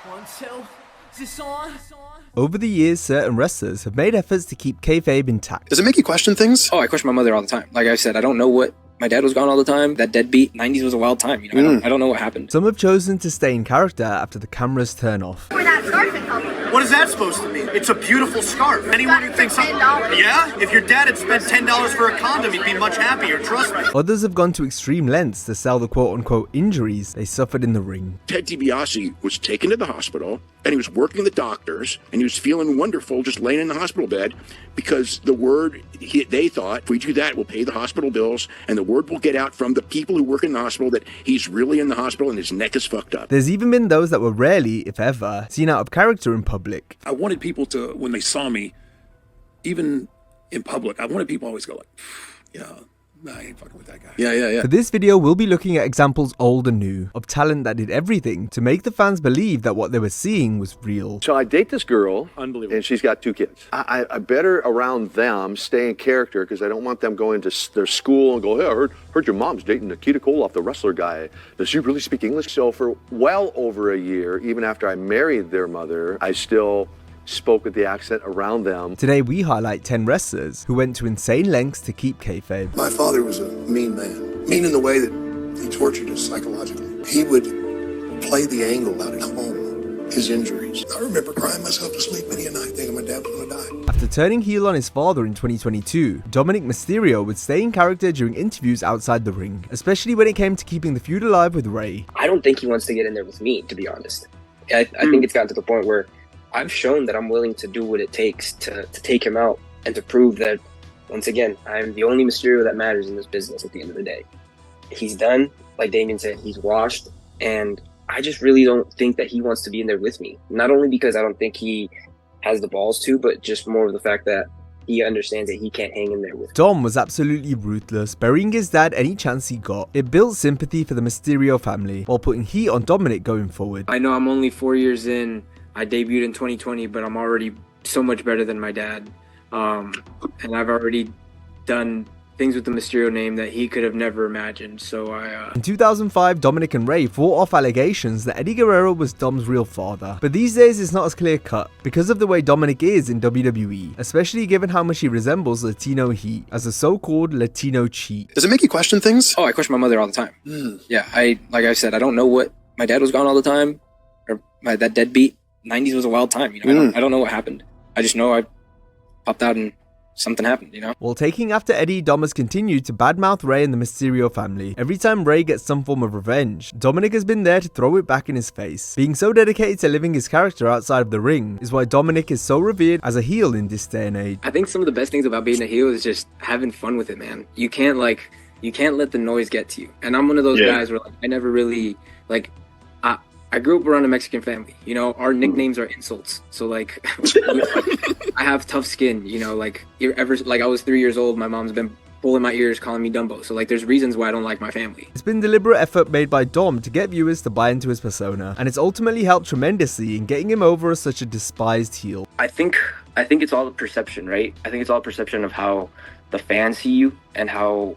1, 2, is this on? Over the years, certain wrestlers have made efforts to keep kayfabe intact. Does it make you question things? Oh, I question my mother all the time. Like I said, I don't know what... My dad was gone all the time. That deadbeat 90s was a wild time. You know, I don't know what happened. Some have chosen to stay in character after the cameras turn off. Where that scarf can come from. What is that supposed to mean? It's a beautiful scarf. Anyone who thinks something... Yeah? If your dad had spent $10 for a condom, he'd be much happier, trust me. Others have gone to extreme lengths to sell the quote-unquote injuries they suffered in the ring. Ted DiBiase was taken to the hospital, and he was working the doctors, and he was feeling wonderful just laying in the hospital bed because the word, they thought, if we do that, we'll pay the hospital bills, and the word will get out from the people who work in the hospital that he's really in the hospital and his neck is fucked up. There's even been those that were rarely, if ever, seen out of character in public. I wanted people to, when they saw me, even in public, I wanted people to always go like, yeah, nah, I ain't fucking with that guy. Yeah. For this video, we'll be looking at examples old and new, of talent that did everything to make the fans believe that what they were seeing was real. So I date this girl, Unbelievable. and she's got 2 kids. I better around them stay in character because I don't want them going to their school and go, hey, I heard your mom's dating Nikita Koloff, the wrestler guy. Does she really speak English? So for well over a year, even after I married their mother, I still spoke with the accent around them. Today we highlight 10 wrestlers who went to insane lengths to keep kayfabe. My father was a mean man. Mean in the way that he tortured us psychologically. He would play the angle out at home, his injuries. I remember crying myself to sleep many a night thinking my dad was gonna die. After turning heel on his father in 2022, Dominik Mysterio would stay in character during interviews outside the ring, especially when it came to keeping the feud alive with Ray. I don't think he wants to get in there with me, to be honest. I think it's gotten to the point where I've shown that I'm willing to do what it takes to take him out and to prove that, once again, I'm the only Mysterio that matters in this business at the end of the day. He's done, like Damien said, he's washed, and I just really don't think that he wants to be in there with me. Not only because I don't think he has the balls to, but just more of the fact that he understands that he can't hang in there with me. Dom was absolutely ruthless, burying his dad any chance he got. It built sympathy for the Mysterio family, while putting heat on Dominik going forward. I know I'm only 4 years in. I debuted in 2020, but I'm already so much better than my dad. And I've already done things with the Mysterio name that he could have never imagined. So In 2005, Dominik and Ray fought off allegations that Eddie Guerrero was Dom's real father. But these days it's not as clear cut because of the way Dominik is in WWE, especially given how much he resembles Latino Heat as a so-called Latino cheat. Does it make you question things? Oh, I question my mother all the time. Yeah, like I said, I don't know what... My dad was gone all the time, or that deadbeat 90s was a wild time. You know, I don't know what happened. I just know I popped out and something happened, you know? While taking after Eddie, Dom has continued to badmouth Ray and the Mysterio family. Every time Ray gets some form of revenge, Dominik has been there to throw it back in his face. Being so dedicated to living his character outside of the ring is why Dominik is so revered as a heel in this day and age. I think some of the best things about being a heel is just having fun with it, man. You can't let the noise get to you. And I'm one of those guys where I never really, I grew up around a Mexican family, you know, our nicknames are insults. So I have tough skin, you know, I was 3 years old, my mom's been pulling my ears, calling me Dumbo. So there's reasons why I don't like my family. It's been deliberate effort made by Dom to get viewers to buy into his persona, and it's ultimately helped tremendously in getting him over as such a despised heel. I think it's all a perception, right? I think it's all a perception of how the fans see you and how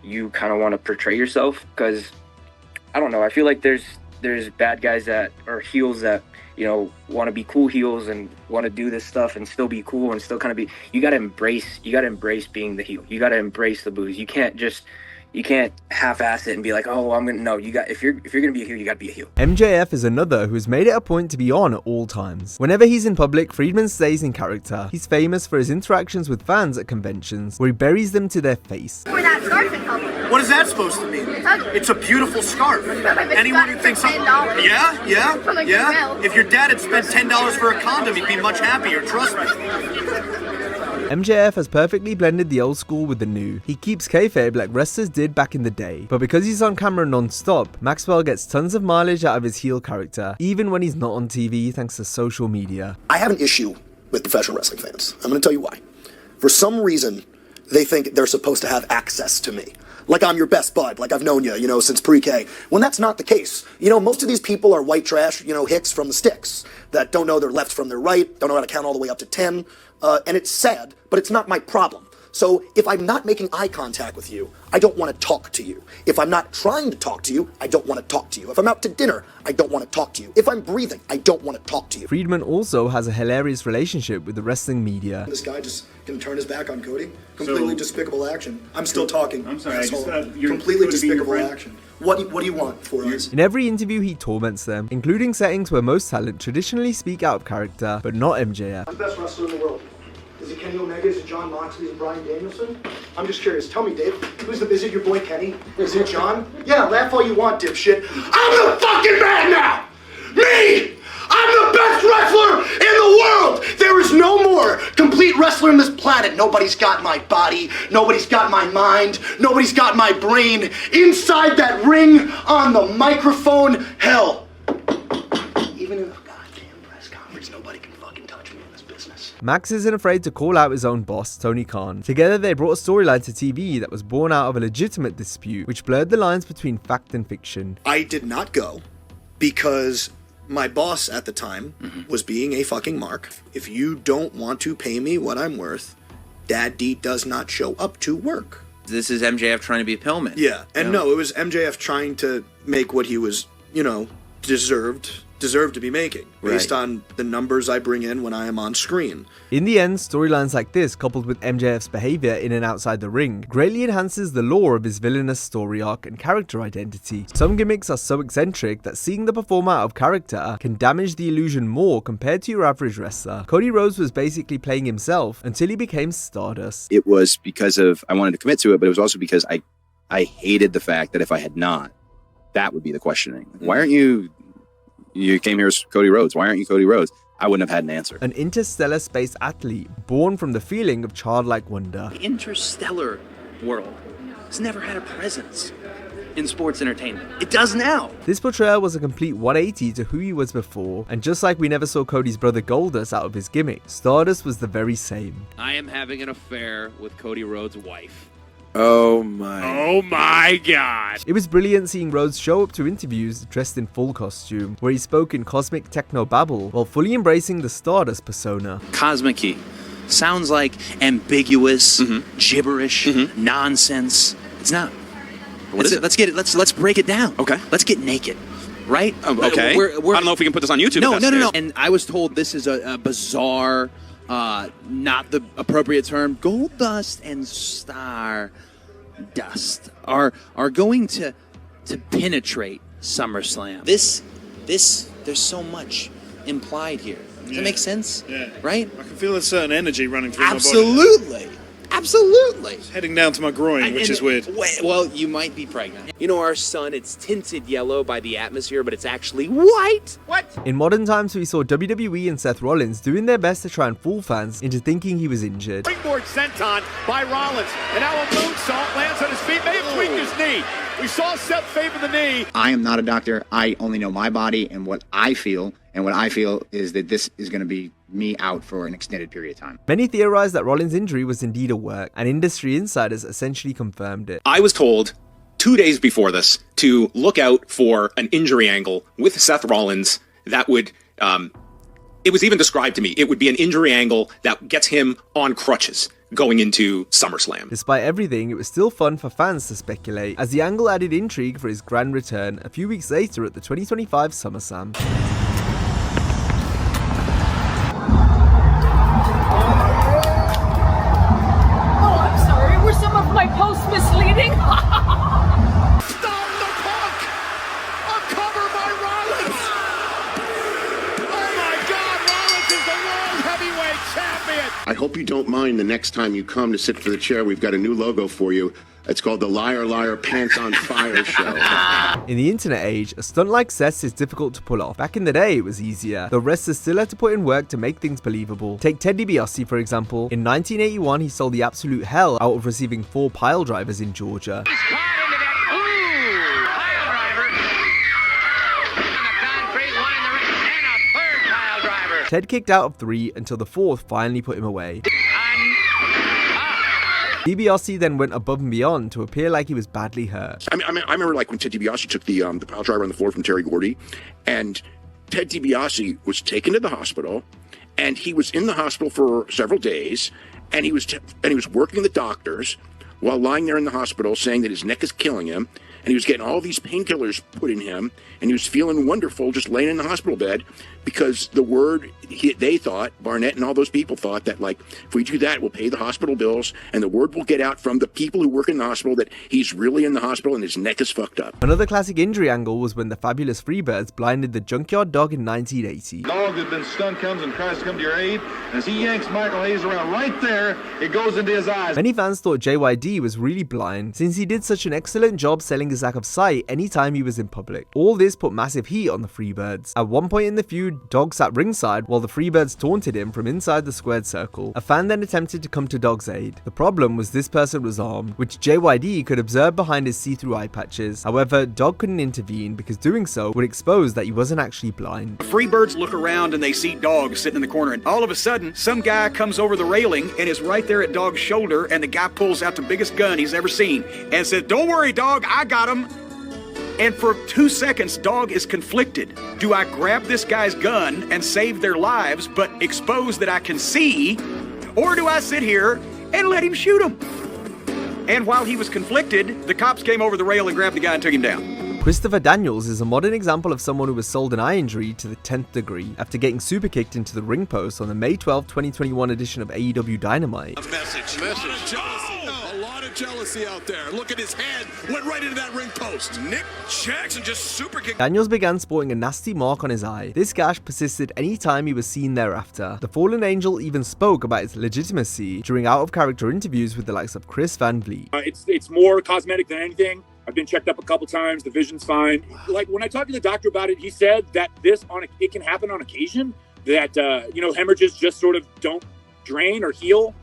you kind of want to portray yourself. Because I don't know, I feel like there's bad guys that are heels that, you know, want to be cool heels and want to do this stuff and still be cool and still kind of be. You got to embrace being the heel. You got to embrace the booze. You can't half-ass it and be like, oh, if you're gonna be a heel, you gotta be a heel. MJF is another who's made it a point to be on at all times. Whenever he's in public, Friedman stays in character. He's famous for his interactions with fans at conventions, where he buries them to their face. Where that scarf can come from. What is that supposed to mean? It's a beautiful scarf. Anyone who thinks something... Yeah. If your dad had spent $10 for a condom, he'd be much happier, trust me. MJF has perfectly blended the old school with the new. He keeps kayfabe like wrestlers did back in the day, but because he's on camera non-stop, Maxwell gets tons of mileage out of his heel character, even when he's not on TV thanks to social media. I have an issue with professional wrestling fans. I'm going to tell you why. For some reason, they think they're supposed to have access to me. Like I'm your best bud, like I've known you, you know, since pre-K. When that's not the case. You know, most of these people are white trash, you know, hicks from the sticks that don't know their left from their right, don't know how to count all the way up to 10. And it's sad, but it's not my problem. So if I'm not making eye contact with you, I don't want to talk to you. If I'm not trying to talk to you, I don't want to talk to you. If I'm out to dinner, I don't want to talk to you. If I'm breathing, I don't want to talk to you. Friedman also has a hilarious relationship with the wrestling media. This guy just gonna turn his back on Cody? Completely despicable action. I'm still talking. I'm sorry, completely despicable action. What do you want for us? In every interview he torments them, including settings where most talent traditionally speak out of character, but not MJF. I'm the best wrestler in the world. Is it Kenny Omega? Is it John Moxley? Is it Bryan Danielson? I'm just curious. Tell me, Dave. Is it your boy Kenny? Is it John? Yeah, laugh all you want, dipshit. I'm the fucking man now! Me! I'm the best wrestler in the world! There is no more complete wrestler on this planet. Nobody's got my body. Nobody's got my mind. Nobody's got my brain. Inside that ring, on the microphone, hell. Even in a goddamn press conference, nobody can fucking touch me in this business. Max isn't afraid to call out his own boss, Tony Khan. Together they brought a storyline to TV that was born out of a legitimate dispute, which blurred the lines between fact and fiction. I did not go because my boss at the time was being a fucking mark. If you don't want to pay me what I'm worth, Dad D does not show up to work. This is MJF trying to be a pillman. Yeah, and no, it was MJF trying to make what he was, deserved to be making, based on the numbers I bring in when I am on screen. In the end, storylines like this, coupled with MJF's behavior in and outside the ring, greatly enhances the lore of his villainous story arc and character identity. Some gimmicks are so eccentric that seeing the performer out of character can damage the illusion more compared to your average wrestler. Cody Rhodes was basically playing himself until he became Stardust. It was because of, I wanted to commit to it, but it was also because I hated the fact that if I had not, that would be the questioning. Why aren't you came here as Cody Rhodes. Why aren't you Cody Rhodes? I wouldn't have had an answer. An interstellar space athlete, born from the feeling of childlike wonder. The interstellar world has never had a presence in sports entertainment. It does now. This portrayal was a complete 180 to who he was before, and just like we never saw Cody's brother Goldust out of his gimmick, Stardust was the very same. I am having an affair with Cody Rhodes' wife. Oh my God. It was brilliant seeing Rhodes show up to interviews dressed in full costume, where he spoke in cosmic techno babble while fully embracing the Stardust persona. Cosmic-y. Sounds like ambiguous, gibberish, nonsense. It's not. What is it? Let's get it. Let's break it down. Okay. Let's get naked. Right? Okay. I don't know if we can put this on YouTube. No. And I was told this is a bizarre, not the appropriate term. Goldust and Stardust are going to penetrate SummerSlam. This there's so much implied here. Does that make sense? Yeah. Right? I can feel a certain energy running through my body. Absolutely. It's heading down to my groin, which is weird. Well, you might be pregnant. You know, our sun, it's tinted yellow by the atmosphere, but it's actually white. What? In modern times, we saw WWE and Seth Rollins doing their best to try and fool fans into thinking he was injured. Springboard senton by Rollins, and now a moonsault lands on his feet, may have tweaked his knee. We saw Seth favor the knee. I am not a doctor. I only know my body and what I feel. And what I feel is that this is going to be me out for an extended period of time. Many theorized that Rollins' injury was indeed a work, and industry insiders essentially confirmed it. I was told 2 days before this to look out for an injury angle with Seth Rollins that would, it was even described to me, it would be an injury angle that gets him on crutches going into SummerSlam. Despite everything, it was still fun for fans to speculate, as the angle added intrigue for his grand return a few weeks later at the 2025 SummerSlam. My post misleading? Stop the Punk! A cover by Rollins! Oh my God, Rollins is the World Heavyweight Champion! I hope you don't mind the next time you come to sit for the chair. We've got a new logo for you. It's called the Liar Liar Pants on Fire Show. In the internet age, a stunt like Seth's is difficult to pull off. Back in the day, it was easier, though wrestlers still had to put in work to make things believable. Take Ted DiBiase, for example. In 1981, he sold the absolute hell out of receiving 4 piledrivers in Georgia. Ted kicked out of 3 until the 4th finally put him away. DiBiase then went above and beyond to appear like he was badly hurt. I remember like when Ted DiBiase took the pile driver on the floor from Terry Gordy, and Ted DiBiase was taken to the hospital, and he was in the hospital for several days, and he was working the doctors while lying there in the hospital, saying that his neck is killing him, and he was getting all these painkillers put in him, and he was feeling wonderful just laying in the hospital bed, because the word they thought, Barnett and all those people thought that, like, if we do that, we'll pay the hospital bills, and the word will get out from the people who work in the hospital that he's really in the hospital and his neck is fucked up. Another classic injury angle was when the fabulous Freebirds blinded the Junkyard Dog in 1980. Dog that's been stunned comes and tries to come to your aid, and as he yanks Michael Hayes around right there, it goes into his eyes. Many fans thought JYD was really blind, since he did such an excellent job selling his lack of sight anytime he was in public. All this put massive heat on the Freebirds. At one point in the feud, Dog sat ringside while the Freebirds taunted him from inside the squared circle. A fan then attempted to come to Dog's aid. The problem was this person was armed, which JYD could observe behind his see-through eye patches. However, Dog couldn't intervene because doing so would expose that he wasn't actually blind. The Freebirds look around and they see Dog sitting in the corner, and all of a sudden, some guy comes over the railing and is right there at Dog's shoulder, and the guy pulls out the biggest gun he's ever seen and says, "Don't worry, Dog, I got him." And for 2 seconds, Dog is conflicted. Do I grab this guy's gun and save their lives, but expose that I can see? Or do I sit here and let him shoot him? And while he was conflicted, the cops came over the rail and grabbed the guy and took him down. Christopher Daniels is a modern example of someone who was sold an eye injury to the 10th degree after getting super kicked into the ring post on the May 12, 2021 edition of AEW Dynamite. Message. A lot of jealousy out there. Look at his head. Went right into that ring post. Nick Jackson just super kicked. Daniels began sporting a nasty mark on his eye. This gash persisted any time he was seen thereafter. The Fallen Angel even spoke about its legitimacy during out-of-character interviews with the likes of Chris Van Vliet. It's more cosmetic than anything. I've been checked up a couple times. The vision's fine. Like when I talked to the doctor about it, he said that it can happen on occasion. That hemorrhages just sort of don't drain or heal.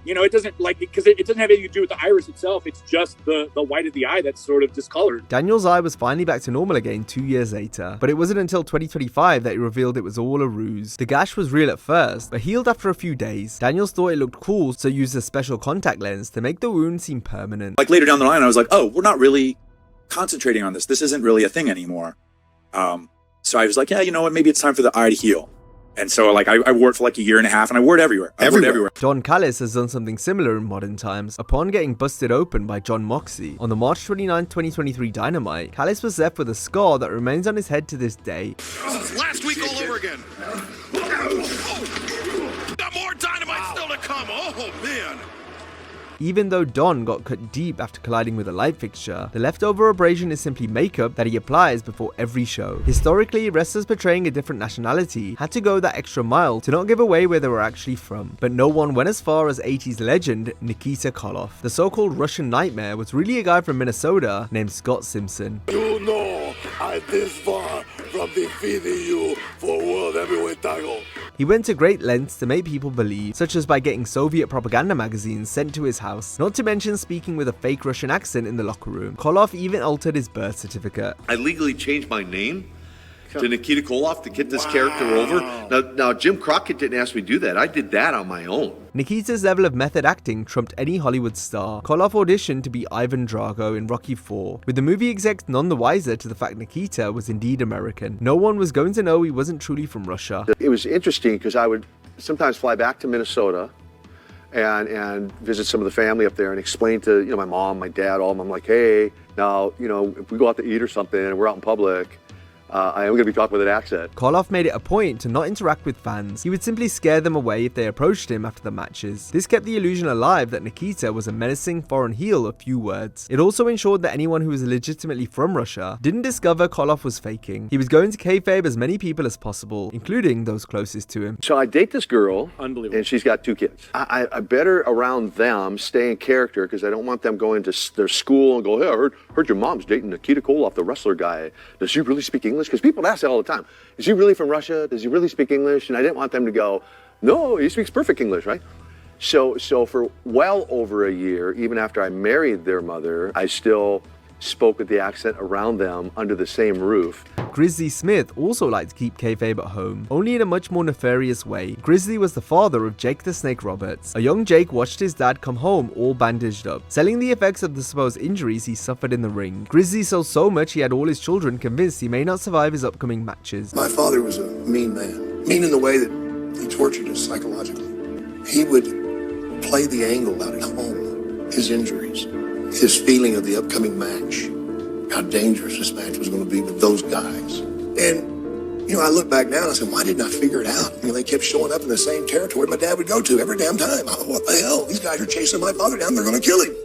It doesn't because it doesn't have anything to do with the iris itself. It's just the white of the eye that's sort of discolored. Daniel's eye was finally back to normal again 2 years later, but it wasn't until 2025 that he revealed it was all a ruse. The gash was real at first, but healed after a few days. Daniels thought it looked cool, so used a special contact lens to make the wound seem permanent. Like later down the line, I was like, oh, we're not really concentrating on this. This isn't really a thing anymore. So I was like, yeah, you know what? Maybe it's time for the eye to heal. And so, I wore it for like a year and a half, and I wore it everywhere. Everywhere. Don Callis has done something similar in modern times. Upon getting busted open by John Moxley on the March 29, 2023 Dynamite, Callis was left with a scar that remains on his head to this day. This is last week all over again. Got more Dynamite still to come. Oh, man. Even though Don got cut deep after colliding with a light fixture, the leftover abrasion is simply makeup that he applies before every show. Historically, wrestlers portraying a different nationality had to go that extra mile to not give away where they were actually from. But no one went as far as 80s legend Nikita Koloff. The so-called Russian Nightmare was really a guy from Minnesota named Scott Simpson. You know, I'm this far from defeating you for World Heavyweight title. He went to great lengths to make people believe, such as by getting Soviet propaganda magazines sent to his house, not to mention speaking with a fake Russian accent in the locker room. Koloff even altered his birth certificate. I legally changed my name to Nikita Koloff to get this character over. Now, Jim Crockett didn't ask me to do that. I did that on my own. Nikita's level of method acting trumped any Hollywood star. Koloff auditioned to be Ivan Drago in Rocky IV, with the movie execs none the wiser to the fact Nikita was indeed American. No one was going to know he wasn't truly from Russia. It was interesting because I would sometimes fly back to Minnesota and visit some of the family up there and explain to my mom, my dad, all of them. I'm like, hey, now if we go out to eat or something and we're out in public, I am going to be talking with an accent. Koloff made it a point to not interact with fans. He would simply scare them away if they approached him after the matches. This kept the illusion alive that Nikita was a menacing foreign heel of few words. It also ensured that anyone who was legitimately from Russia didn't discover Koloff was faking. He was going to kayfabe as many people as possible, including those closest to him. So I date this girl, Unbelievable. And she's got 2 kids. I better around them stay in character because I don't want them going to their school and go, hey, I heard your mom's dating Nikita Koloff, the wrestler guy. Does she really speak English? Because people ask that all the time. Is he really from Russia? Does he really speak English? And I didn't want them to go, no, he speaks perfect English, right? So for well over a year, even after I married their mother, I still spoke with the accent around them under the same roof. Grizzly Smith also liked to keep kayfabe at home, only in a much more nefarious way. Grizzly was the father of Jake the Snake Roberts. A young Jake watched his dad come home all bandaged up, selling the effects of the supposed injuries he suffered in the ring. Grizzly sold so much he had all his children convinced he may not survive his upcoming matches. My father was a mean man. Mean in the way that He tortured us psychologically. He would play the angle out at home, his injuries, his feeling of the upcoming match, how dangerous this match was going to be with those guys. And, you know, I look back now and I said, why didn't I figure it out? You know, they kept showing up in the same territory my dad would go to every damn time. Oh, what the hell? These guys are chasing my father down. They're going to kill him.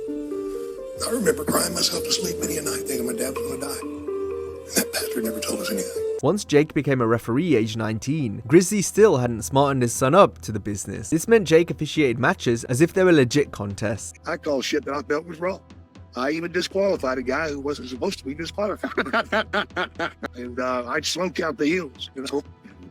I remember crying myself to sleep many a night thinking my dad was going to die. And that bastard never told us anything. Once Jake became a referee aged 19, Grizzly still hadn't smartened his son up to the business. This meant Jake officiated matches as if they were legit contests. I called shit that I felt was wrong. I even disqualified a guy who wasn't supposed to be disqualified. And I'd slow count the heels, you know.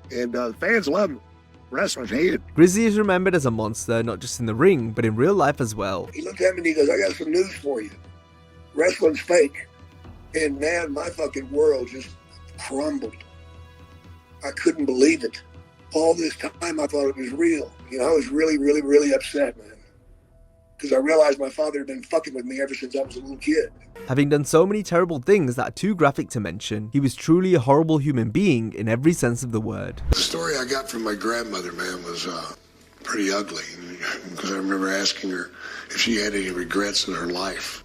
And the fans loved him. Wrestlers hated. Grizzly is remembered as a monster, not just in the ring, but in real life as well. He looked at me and he goes, I got some news for you. Wrestling's fake. And man, my fucking world just crumbled. I couldn't believe it. All this time I thought it was real. You know, I was really, really, really upset, man. Because I realized my father had been fucking with me ever since I was a little kid. Having done so many terrible things that are too graphic to mention, he was truly a horrible human being in every sense of the word. The story I got from my grandmother, man, was pretty ugly. Because I remember asking her if she had any regrets in her life.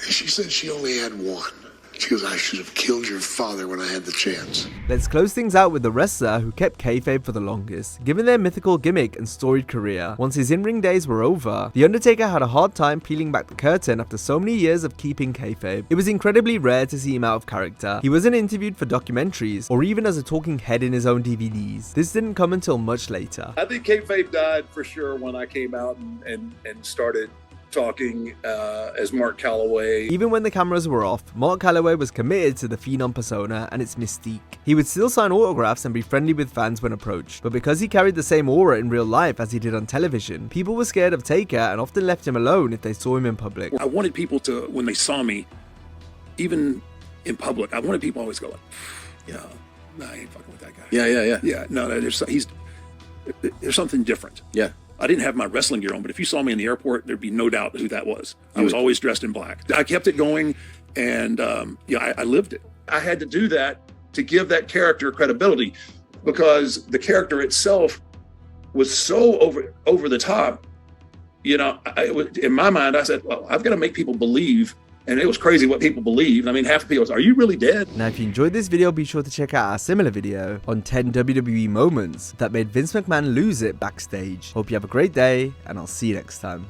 And she said she only had one. She goes, I should have killed your father when I had the chance. Let's close things out with the wrestler who kept kayfabe for the longest. Given their mythical gimmick and storied career, once his in-ring days were over, The Undertaker had a hard time peeling back the curtain after so many years of keeping kayfabe. It was incredibly rare to see him out of character. He wasn't interviewed for documentaries, or even as a talking head in his own DVDs. This didn't come until much later. I think kayfabe died for sure when I came out and started talking as Mark Calloway. Even when the cameras were off, Mark Calloway was committed to the Phenom persona and its mystique. He would still sign autographs and be friendly with fans when approached, but because he carried the same aura in real life as he did on television, people were scared of Taker and often left him alone if they saw him in public. I wanted people to, when they saw me, even in public, I wanted people to always go like, yeah, no, I ain't fucking with that guy. Yeah, no, there's something different. Yeah. I didn't have my wrestling gear on, but if you saw me in the airport, there'd be no doubt who that was. I was always dressed in black. I kept it going, and I lived it. I had to do that to give that character credibility, because the character itself was so over the top. You know, in my mind, I said, well, I've got to make people believe. And it was crazy what people believed. I mean, half the people was, are you really dead? Now, if you enjoyed this video, be sure to check out our similar video on 10 WWE moments that made Vince McMahon lose it backstage. Hope you have a great day, and I'll see you next time.